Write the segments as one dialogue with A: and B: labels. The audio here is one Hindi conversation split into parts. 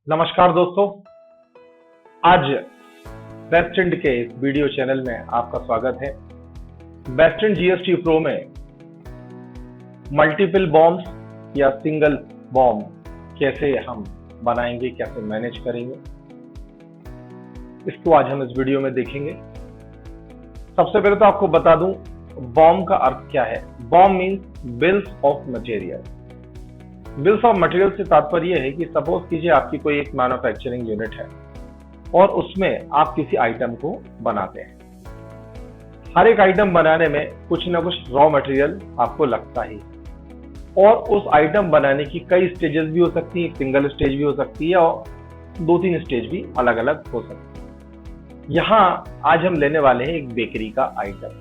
A: नमस्कार दोस्तों, आज बेस्टेंड के इस वीडियो चैनल में आपका स्वागत है। बेस्टेंड जीएसटी प्रो में मल्टीपल बॉम्ब्स या सिंगल बॉम्ब कैसे हम बनाएंगे, कैसे मैनेज करेंगे, इसको आज हम इस वीडियो में देखेंगे। सबसे पहले तो आपको बता दूं बॉम्ब का अर्थ क्या है। Bomb means bills of material. Bills of material से तात्पर्य है कि सपोज कीजिए आपकी कोई एक मैन्युफैक्चरिंग यूनिट है और उसमें आप किसी आइटम को बनाते हैं। हर एक आइटम बनाने में कुछ ना कुछ रॉ मटेरियल आपको लगता ही, और उस आइटम बनाने की कई स्टेजेस भी हो सकती है, सिंगल स्टेज भी हो सकती है और 2-3 स्टेज भी अलग अलग हो सकती है। यहाँ आज हम लेने वाले हैं एक बेकरी का आइटम।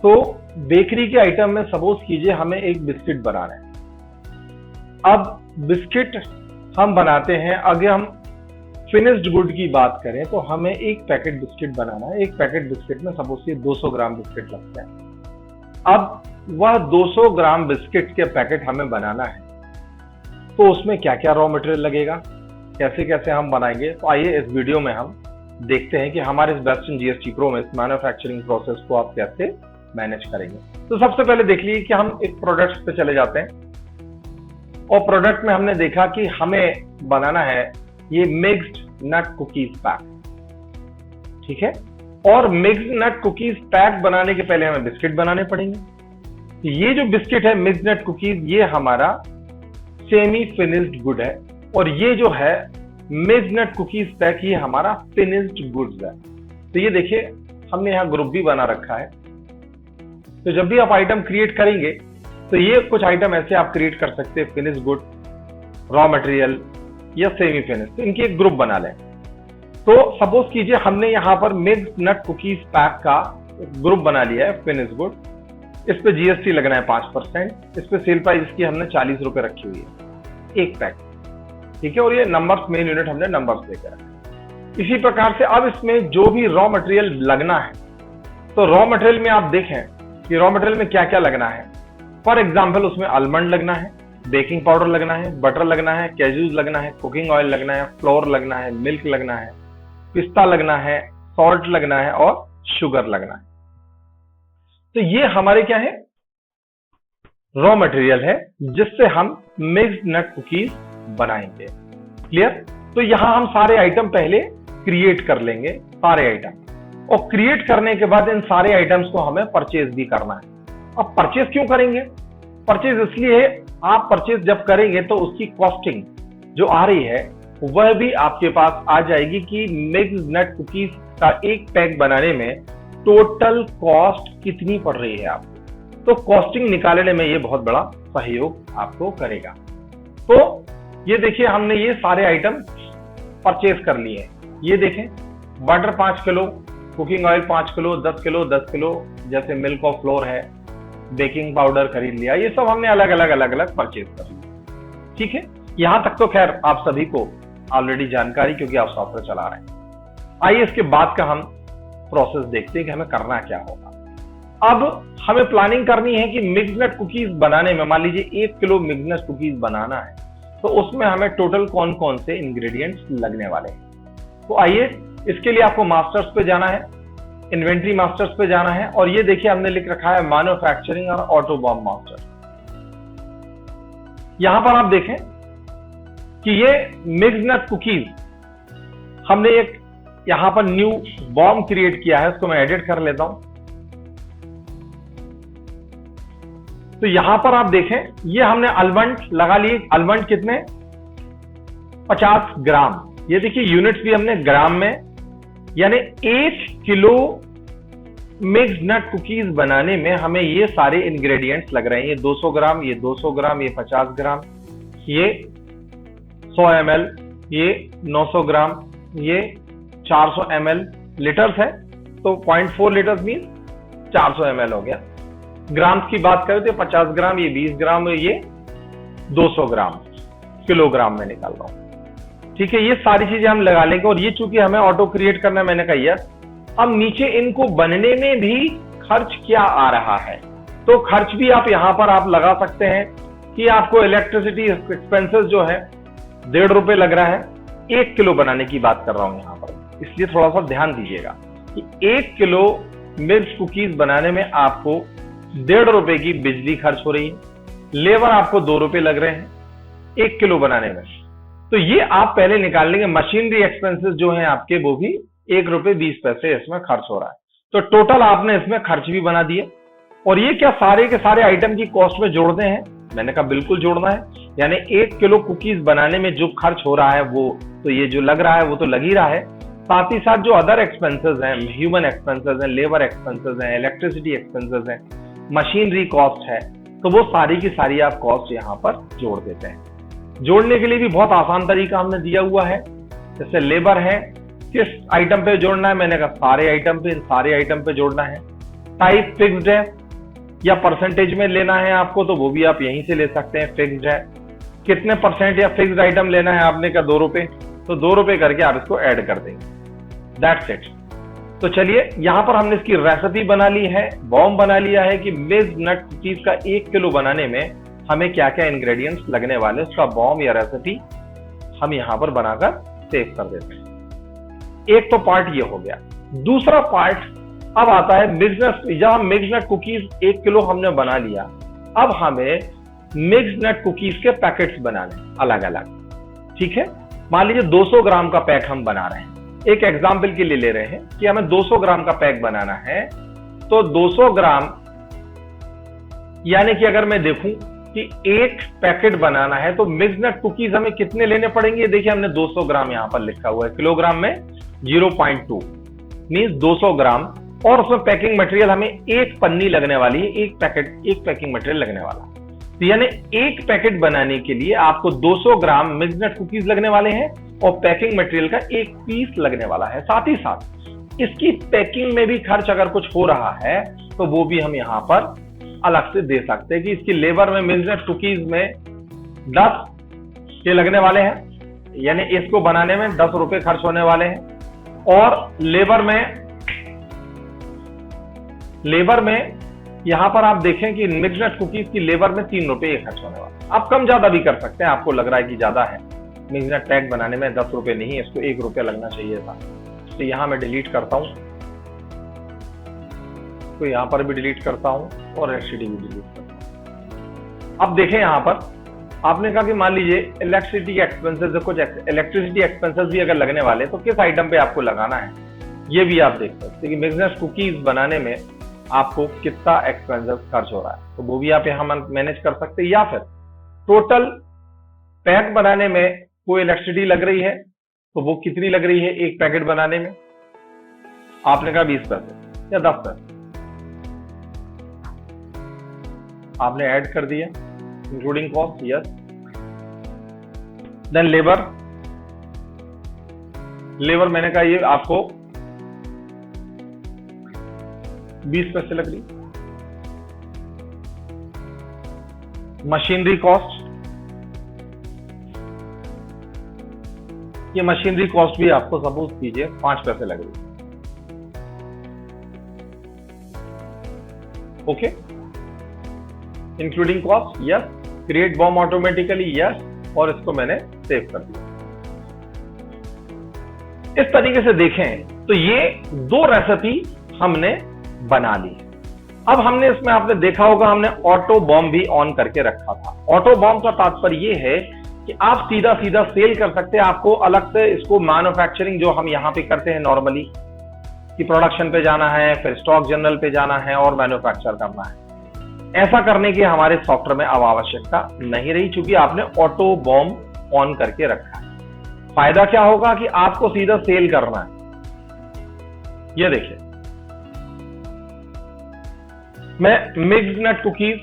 A: तो बेकरी के आइटम में सपोज कीजिए हमें एक बिस्किट बनाना है। अब बिस्किट हम बनाते हैं, अगर हम फिनिश्ड गुड की बात करें तो हमें एक पैकेट बिस्किट बनाना है। एक पैकेट बिस्किट में सपोज कि 200 ग्राम बिस्किट लगता है। अब वह 200 ग्राम बिस्किट के पैकेट हमें बनाना है, तो उसमें क्या क्या रॉ मटेरियल लगेगा, कैसे कैसे हम बनाएंगे। तो आइए इस वीडियो में हम देखते हैं कि हमारे इस बेस्टेंड जीएसटी प्रो में इस मैन्युफैक्चरिंग प्रोसेस को आप कैसे मैनेज करेंगे। तो सबसे पहले देख लीजिए कि हम एक प्रोडक्ट पे चले जाते हैं और प्रोडक्ट में हमने देखा कि हमें बनाना है ये मिक्स्ड नट कुकीज पैक, ठीक है। और मिक्स्ड नट कुकीज पैक बनाने के पहले हमें बिस्किट बनाने पड़ेंगे। ये जो बिस्किट है मिक्स्ड नट कुकीज, ये हमारा सेमी फिनिश्ड गुड है, और ये जो है मिक्स्ड नट कुकीज पैक, ये हमारा फिनिश्ड गुड्स है। तो ये देखिए हमने यहाँ ग्रुप भी बना रखा है। तो जब भी आप आइटम क्रिएट करेंगे तो ये कुछ आइटम ऐसे आप क्रिएट कर सकते हैं, फिनिश गुड, रॉ मटेरियल या सेमी फिनिश। तो इनके एक ग्रुप बना लें। तो सपोज कीजिए हमने यहाँ पर मिक्स्ड नट कुकीज पैक का ग्रुप बना लिया है, फिनिश गुड। इस पे जीएसटी लगना है 5%। इस पे सेल प्राइस इसकी हमने 40 रुपए रखी हुई है एक पैक, ठीक है। और ये नंबर्स, मेन यूनिट हमने नंबर्स लेकर रखे। इसी प्रकार से अब इसमें जो भी रॉ मटेरियल लगना है, तो रॉ मटेरियल में आप देखें कि रॉ मटेरियल में क्या क्या लगना है। फॉर एग्जाम्पल उसमें आलमंड लगना है, बेकिंग पाउडर लगना है, बटर लगना है, कैज्यूज लगना है, कुकिंग ऑयल लगना है, फ्लोर लगना है, मिल्क लगना है, पिस्ता लगना है, सॉल्ट लगना है और शुगर लगना है। तो ये हमारे क्या है, रॉ मटेरियल है जिससे हम मिक्स्ड नट कुकीज बनाएंगे। क्लियर। तो यहां हम सारे आइटम पहले क्रिएट कर लेंगे, सारे आइटम। और क्रिएट करने के बाद इन सारे आइटम्स को हमें परचेज भी करना है। अब परचेज क्यों करेंगे? परचेज इसलिए, आप परचेज जब करेंगे तो उसकी कॉस्टिंग जो आ रही है वह भी आपके पास आ जाएगी कि मिक्स्ड नट कुकीज का एक पैक बनाने में टोटल कॉस्ट कितनी पड़ रही है आपको। तो कॉस्टिंग निकालने में ये बहुत बड़ा सहयोग आपको करेगा। तो ये देखिए हमने ये सारे आइटम परचेज कर लिए। ये देखें, butter 5 kilo, cooking oil 5 kilo, 10 kilo, 10 kilo, जैसे मिल्क और फ्लोर है, बेकिंग पाउडर खरीद लिया। ये सब हमने अलग अलग परचेज कर लिया, ठीक है। यहां तक तो खैर आप सभी को ऑलरेडी जानकारी, क्योंकि आप सॉफ्टवेयर चला रहे हैं। आइए इसके बाद का हम प्रोसेस देखते हैं कि हमें करना क्या होगा। अब हमें प्लानिंग करनी है कि मिक्स्ड नट कुकीज बनाने में, मान लीजिए 1 किलो मिक्स्ड नट कुकीज बनाना है, तो उसमें हमें टोटल कौन कौन से इंग्रेडिएंट्स लगने वाले हैं। तो आइए इसके लिए आपको मास्टर्स पे जाना है, इन्वेंट्री मास्टर्स पे जाना है, और ये देखिए हमने लिख रखा है मैन्युफैक्चरिंग और ऑटो बॉम्ब मास्टर। यहां पर आप देखें कि ये मिक्स्ड नट कुकीज हमने एक यहां पर न्यू बॉम्ब क्रिएट किया है, उसको मैं एडिट कर लेता हूं। तो यहां पर आप देखें ये हमने आलमंड लगा लिए। आलमंड कितने? 50 ग्राम। ये देखिए यूनिट्स भी हमने ग्राम में, यानी 1 किलो मिक्स्ड नट कुकीज बनाने में हमें ये सारे इंग्रेडिएंट्स लग रहे हैं। ये 200 ग्राम, ये 200 ग्राम, ये 50 ग्राम, ये 100 ml, ये 900 ग्राम, ये 400 ml। लीटर्स है तो 0.4 लीटर्स मीन 400 ml हो गया। ग्राम्स की बात करें तो 50 ग्राम, ये 20 ग्राम, ये 200 ग्राम, किलोग्राम में निकाल रहा हूं, ठीक है। ये सारी चीजें हम लगा लेंगे। और ये चूंकि हमें ऑटो क्रिएट करना है, मैंने कहा यस। अब नीचे इनको बनने में भी खर्च क्या आ रहा है, तो खर्च भी आप यहां पर आप लगा सकते हैं कि आपको इलेक्ट्रिसिटी एक्सपेंसेस जो है ₹1.5 लग रहा है। 1 किलो बनाने की बात कर रहा हूं यहां पर, इसलिए थोड़ा सा ध्यान दीजिएगा कि 1 किलो मिल्क कुकीज बनाने में आपको ₹1.5 की बिजली खर्च हो रही है, लेबर आपको ₹2 लग रहे हैं 1 किलो बनाने में। तो ये आप पहले निकाल लेंगे। मशीनरी एक्सपेंसेस जो हैं आपके, वो भी ₹1.20 इसमें खर्च हो रहा है। तो टोटल आपने इसमें खर्च भी बना दिए। और ये क्या सारे के सारे आइटम की कॉस्ट में जोड़ने हैं? मैंने कहा बिल्कुल जोड़ना है। यानी 1 किलो कुकीज बनाने में जो खर्च हो रहा है वो तो ये जो लग रहा है वो तो लग ही रहा है, साथ ही साथ जो अदर एक्सपेंसेस हैं, ह्यूमन एक्सपेंसेस हैं, लेबर एक्सपेंसेस हैं, इलेक्ट्रिसिटी एक्सपेंसेस हैं, मशीनरी कॉस्ट है, तो वो सारी की सारी आप कॉस्ट यहाँ पर जोड़ देते हैं। जोड़ने के लिए भी बहुत आसान तरीका हमने दिया हुआ है। जैसे लेबर है, किस आइटम पे जोड़ना है? मैंने कहा सारे आइटम पे, इन सारे आइटम पे जोड़ना है। टाइप फिक्स्ड है या परसेंटेज में लेना है आपको, तो वो भी आप यहीं से ले सकते हैं, फिक्स्ड है। कितने परसेंट या फिक्स्ड आइटम लेना है आपने कहा ₹2, तो ₹2 करके आप इसको ऐड कर देंगे। That's it. तो चलिए यहां पर हमने इसकी रेसिपी बना ली है, बॉम्ब बना लिया है कि मिक्स नट कुकीज का 1 किलो बनाने में हमें क्या क्या इंग्रेडिएंट्स लगने वाले, उसका बॉम्ब या रेसिपी हम यहां पर बनाकर सेव कर देते हैं। एक तो पार्ट ये हो गया। दूसरा पार्ट अब आता है मिक्स नट। जब हम मिक्स नट कुकीज 1 किलो हमने बना लिया, अब हमें मिक्स नट कुकीज के पैकेट्स बनाने अलग अलग। ठीक है, मान लीजिए 200 ग्राम का पैक हम बना रहे हैं। एक एग्जाम्पल के लिए ले रहे हैं कि हमें 200 ग्राम का पैक बनाना है, तो 200 ग्राम यानी कि अगर मैं देखूं कि एक पैकेट बनाना है तो मिक्स नट कुकीज हमें कितने लेने पड़ेंगे? देखिए हमने 200 ग्राम यहां पर लिखा हुआ है, किलोग्राम में 0.2 मींस 200 ग्राम, और उसमें पैकिंग मटेरियल हमें एक पन्नी लगने वाली है, एक पैकिंग मटेरियल लगने वाला। तो यानी एक पैकेट बनाने के लिए आपको 200 ग्राम मिक्स नट कुकीज लगने वाले हैं और पैकिंग मटेरियल का एक पीस लगने वाला है। साथ ही साथ इसकी पैकिंग में भी खर्च अगर कुछ हो रहा है तो वो भी हम यहां पर अलग से दे सकते हैं कि इसकी लेबर में मिक्स नट कुकीज में 10 ये लगने वाले हैं, यानी इसको बनाने में ₹10 खर्च होने वाले हैं, और लेबर में यहां पर आप देखें कि मिक्स नट कुकीज की लेबर में ₹3 खर्च होने वाला। आप कम ज्यादा भी कर सकते हैं, आपको लग रहा है कि ज्यादा है, मिक्स नट पैक बनाने में ₹10 नहीं, इसको ₹1 लगना चाहिए था। तो यहां मैं डिलीट करता हूं, तो यहां पर भी डिलीट करता हूं और एलसीडी भी डिलीट करता हूं। अब देखें यहां पर आपने कहा कि मान लीजिए इलेक्ट्रिसिटी एक्सपेंसेस, कुछ इलेक्ट्रिसिटी एक्सपेंसेस भी अगर लगने वाले तो किस आइटम पे आपको लगाना है, ये भी आप देख सकते हैं कि मिक्स नट कुकीज बनाने में आपको कितना एक्सपेंसेस खर्च हो रहा है, तो वो भी आप यहां मैनेज कर सकते हैं। या फिर टोटल पैक बनाने में कोई इलेक्ट्रिसिटी लग रही है तो वो कितनी लग रही है एक पैकेट बनाने में? आपने कहा 20 पैसे या 10 पैसे, आपने ऐड कर दिया including cost. Yes, then labour मैंने कहा ये आपको 20 पैसे लग रही। मशीनरी कॉस्ट, ये मशीनरी कॉस्ट भी आपको सपोज कीजिए 5 पैसे लग रही। Okay, including cost. Yes, create BOM automatically. Yes, और इसको मैंने सेव कर दिया। इस तरीके से देखें तो ये 2 रेसिपी हमने बना ली। अब हमने इसमें आपने देखा होगा हमने ऑटो बॉम्ब भी ऑन करके रखा था। ऑटो बॉम्ब का तात्पर्य ये है कि आप सीधा सीधा सेल कर सकते हैं। आपको अलग से इसको मैन्युफैक्चरिंग जो हम यहाँ पे करते हैं नॉर्मली कि प्रोडक्शन पे जाना है, फिर स्टॉक जनरल पे जाना है और मैन्युफैक्चर करना है, ऐसा करने की हमारे सॉफ्टवेयर में अब आवश्यकता नहीं रही, चूंकि आपने ऑटो बॉम्ब ऑन करके रखा है। फायदा क्या होगा कि आपको सीधा सेल करना है। ये देखिए, मैं मिक्स नट कुकीज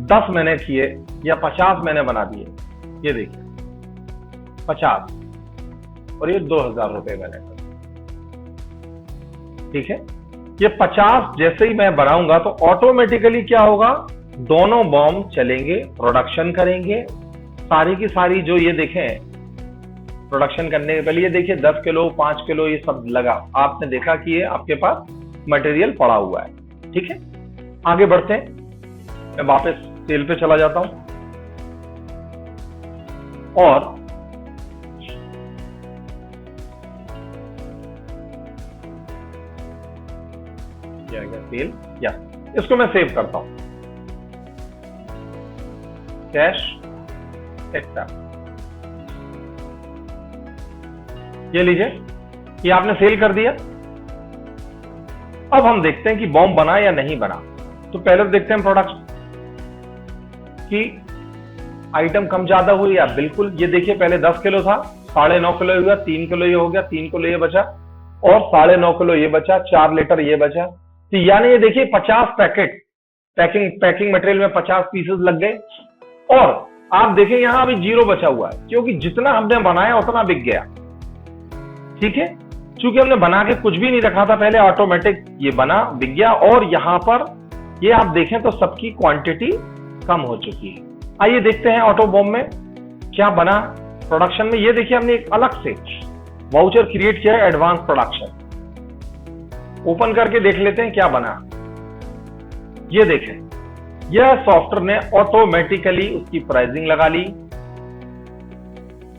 A: 10 मैंने किए या 50 मैंने बना दिए। ये देखिए 50 और ये 2000 रुपए मैंने कर। ठीक है, ये 50 जैसे ही मैं बनाऊंगा तो ऑटोमेटिकली क्या होगा, दोनों बॉम्ब चलेंगे, प्रोडक्शन करेंगे। सारी की सारी जो ये देखें प्रोडक्शन करने के पहले ये देखिए 10 किलो 5 किलो ये सब लगा। आपने देखा कि ये आपके पास मटेरियल पड़ा हुआ है। ठीक है, आगे बढ़ते हैं। मैं वापस सेल पे चला जाता हूं। और सेल, या इसको मैं सेव करता हूं, कैश एक्स्ट्रा, ये लीजिए, ये आपने सेल कर दिया। अब हम देखते हैं कि बॉम्ब बना या नहीं बना। तो पहले देखते हैं प्रोडक्ट की आइटम कम ज्यादा हुई या बिल्कुल। ये देखिए पहले 10 किलो था, 9.5 किलो हुआ, 3 किलो ये हो गया, 3 किलो ये बचा और 9.5 किलो ये बचा, 4 लीटर ये बचा। तो यानी ये देखिए 50 पैकेट पैकिंग मटेरियल में 50 पीसेस लग गए। और आप देखें यहां अभी 0 बचा हुआ है, क्योंकि जितना हमने बनाया उतना बिक गया। ठीक है, चूंकि हमने बना के कुछ भी नहीं रखा था पहले, ऑटोमेटिक ये बना, बिक गया। और यहां पर ये आप देखें तो सबकी क्वांटिटी कम हो चुकी है। आइए देखते हैं ऑटो बॉम्ब में क्या बना प्रोडक्शन में। ये देखिए हमने एक अलग से वाउचर क्रिएट किया है, एडवांस प्रोडक्शन। ओपन करके देख लेते हैं क्या बना। ये देखें, यह सॉफ्टवेयर ने ऑटोमेटिकली उसकी प्राइसिंग लगा ली,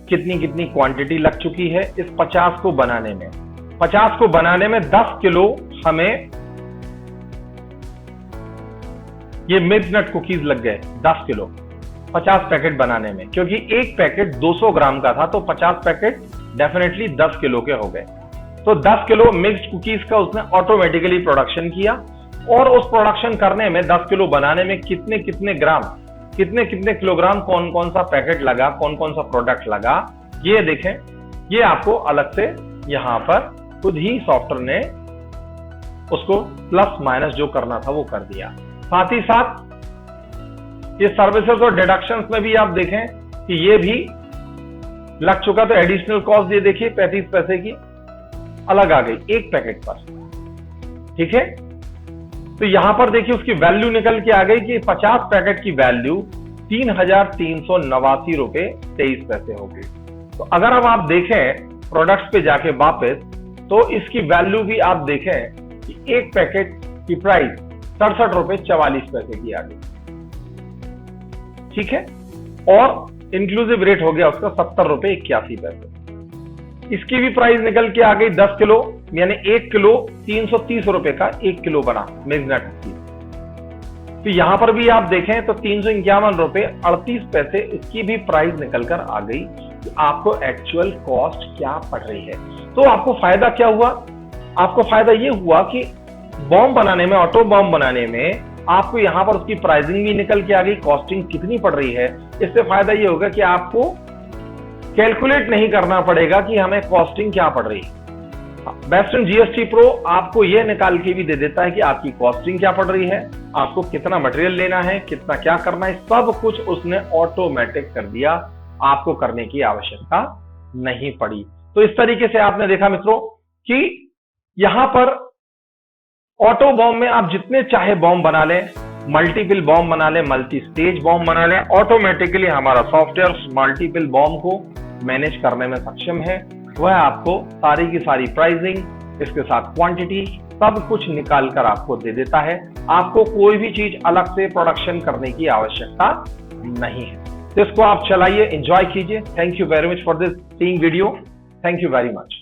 A: कितनी कितनी क्वांटिटी लग चुकी है इस 50 को बनाने में। 50 को बनाने में 10 किलो हमें ये मिल्क नट कुकीज लग गए, 10 किलो 50 पैकेट बनाने में, क्योंकि एक पैकेट 200 ग्राम का था, तो 50 पैकेट डेफिनेटली 10 किलो के हो गए। तो 10 किलो मिक्स्ड कुकीज का उसने ऑटोमेटिकली प्रोडक्शन किया। और उस प्रोडक्शन करने में 10 किलो बनाने में कितने कितने ग्राम, कितने कितने किलोग्राम, कौन कौन सा पैकेट लगा, कौन कौन सा प्रोडक्ट लगा, ये देखें। ये आपको अलग से यहां पर खुद ही सॉफ्टवेयर ने उसको प्लस माइनस जो करना था वो कर दिया। साथ ही साथ ये सर्विसेज और डिडक्शंस में भी आप देखें कि ये भी लग चुका। तो एडिशनल कॉस्ट ये देखिए 35 पैसे की अलग आ गई एक पैकेट पर। ठीक है, तो यहां पर देखिए उसकी वैल्यू निकल के आ गई कि 50 पैकेट की वैल्यू 3,389 रुपए 23 पैसे हो गई। तो अगर अब आप देखें प्रोडक्ट्स पे जाके वापस, तो इसकी वैल्यू भी आप देखें कि एक पैकेट की प्राइस 67 रुपए 44 पैसे की आ गई। ठीक है, और इंक्लूसिव रेट हो गया उसका 70 रुपए 81 पैसे। इसकी भी प्राइस निकल के आ गई 10 किलो, यानी 1 किलो 330 रुपए का 1 किलो बना मिल्क नट कुकीज। तो यहां पर भी आप देखें तो 351 रुपए 38 पैसे इसकी भी प्राइस निकलकर आ गई कि आपको एक्चुअल कॉस्ट क्या पड़ रही है। तो आपको फायदा क्या हुआ? आपको फायदा ये हुआ कि बॉम्ब बनाने में, ऑटो बॉम्ब बनाने में आपको यहां पर उसकी प्राइसिंग भी निकल के आ गई, कॉस्टिंग कितनी पड़ रही है। इससे फायदा ये होगा कि आपको कैलकुलेट नहीं करना पड़ेगा कि हमें कॉस्टिंग क्या पड़ रही है। वेस्टर्न जीएसटी प्रो आपको यह निकाल के भी दे देता है कि आपकी कॉस्टिंग क्या पड़ रही है, आपको कितना मटेरियल लेना है, कितना क्या करना है, सब कुछ उसने ऑटोमेटिक कर दिया, आपको करने की आवश्यकता नहीं पड़ी। तो इस तरीके से आपने देखा मित्रों कि यहां पर ऑटो बॉम्ब में आप जितने चाहे बॉम्ब बना लें, मल्टीपल बॉम्ब बना लें, मल्टी स्टेज बॉम्ब बना लें, ऑटोमेटिकली हमारा सॉफ्टवेयर मल्टीपल बॉम्ब को मैनेज करने में सक्षम है। वह आपको सारी की सारी प्राइसिंग, इसके साथ क्वांटिटी, सब कुछ निकाल कर आपको दे देता है। आपको कोई भी चीज अलग से प्रोडक्शन करने की आवश्यकता नहीं है। तो इसको आप चलाइए, एंजॉय कीजिए। Thank you very much for this seeing video. Thank you very much.